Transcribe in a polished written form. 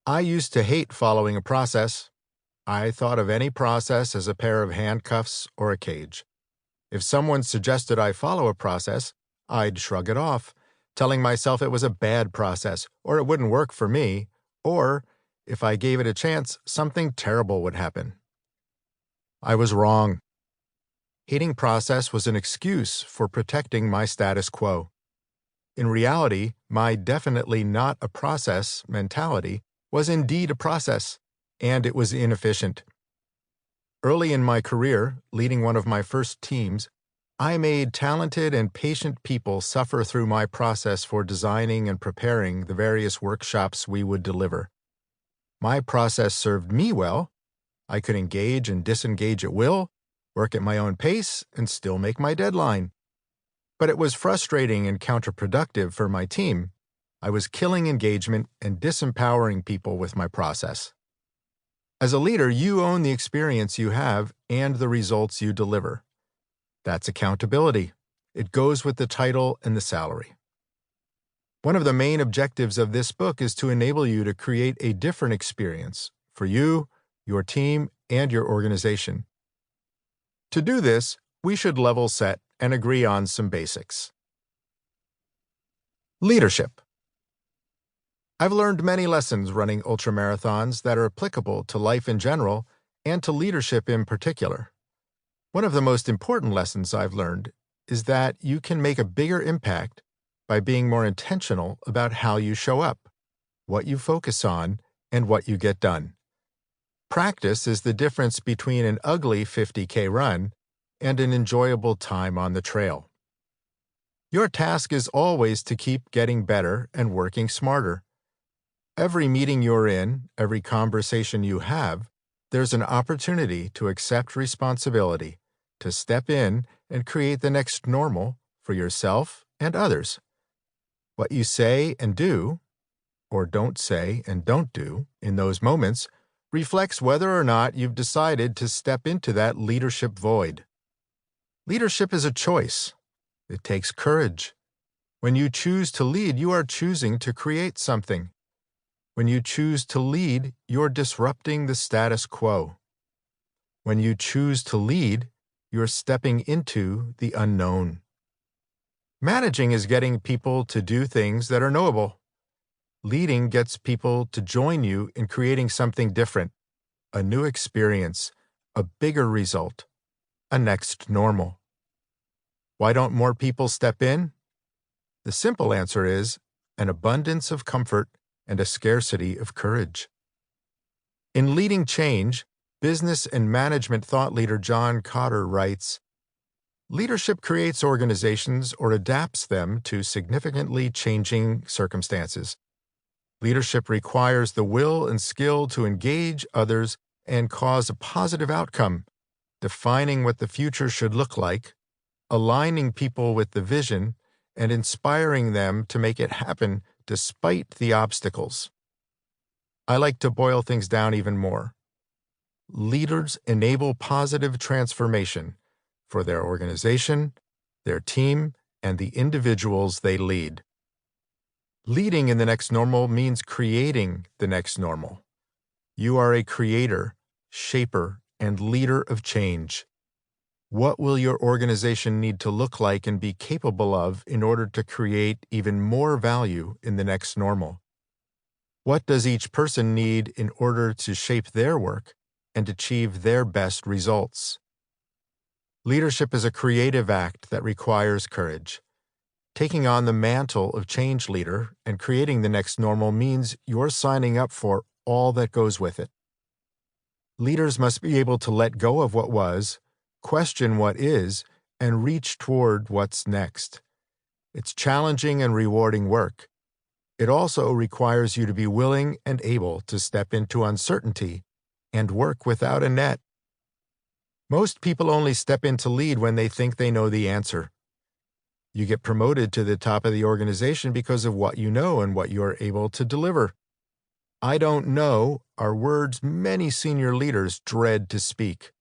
I used to hate following a process. I thought of any process as a pair of handcuffs or a cage. If someone suggested I follow a process, I'd shrug it off, telling myself it was a bad process, or it wouldn't work for me, or, if I gave it a chance, something terrible would happen. I was wrong. Hating process was an excuse for protecting my status quo. In reality, my definitely not a process mentality was indeed a process, and it was inefficient. Early in my career, leading one of my first teams, I made talented and patient people suffer through my process for designing and preparing the various workshops we would deliver. My process served me well. I could engage and disengage at will, work at my own pace, and still make my deadline. But it was frustrating and counterproductive for my team. I was killing engagement and disempowering people with my process. As a leader, you own the experience you have and the results you deliver. That's accountability. It goes with the title and the salary. One of the main objectives of this book is to enable you to create a different experience for you, your team, and your organization. To do this, we should level set and agree on some basics. Leadership. I've learned many lessons running ultramarathons that are applicable to life in general and to leadership in particular. One of the most important lessons I've learned is that you can make a bigger impact by being more intentional about how you show up, what you focus on, and what you get done. Practice is the difference between an ugly 50K run and an enjoyable time on the trail. Your task is always to keep getting better and working smarter. Every meeting you're in, every conversation you have, there's an opportunity to accept responsibility, to step in and create the next normal for yourself and others. What you say and do, or don't say and don't do, in those moments reflects whether or not you've decided to step into that leadership void. Leadership is a choice. It takes courage. When you choose to lead, you are choosing to create something. When you choose to lead, you're disrupting the status quo. When you choose to lead, you're stepping into the unknown. Managing is getting people to do things that are knowable. Leading gets people to join you in creating something different, a new experience, a bigger result, a next normal. Why don't more people step in? The simple answer is an abundance of comfort and a scarcity of courage. In Leading Change, business and management thought leader John Kotter writes, "Leadership creates organizations or adapts them to significantly changing circumstances. Leadership requires the will and skill to engage others and cause a positive outcome, defining what the future should look like, aligning people with the vision, and inspiring them to make it happen despite the obstacles." I like to boil things down even more. Leaders enable positive transformation for their organization, their team, and the individuals they lead. Leading in the next normal means creating the next normal. You are a creator, shaper, and leader of change. What will your organization need to look like and be capable of in order to create even more value in the next normal? What does each person need in order to shape their work and achieve their best results? Leadership is a creative act that requires courage. Taking on the mantle of change leader and creating the next normal means you're signing up for all that goes with it. Leaders must be able to let go of what was, question what is, and reach toward what's next. It's challenging and rewarding work. It also requires you to be willing and able to step into uncertainty and work without a net. Most people only step in to lead when they think they know the answer. You get promoted to the top of the organization because of what you know and what you're able to deliver. "I don't know" are words many senior leaders dread to speak.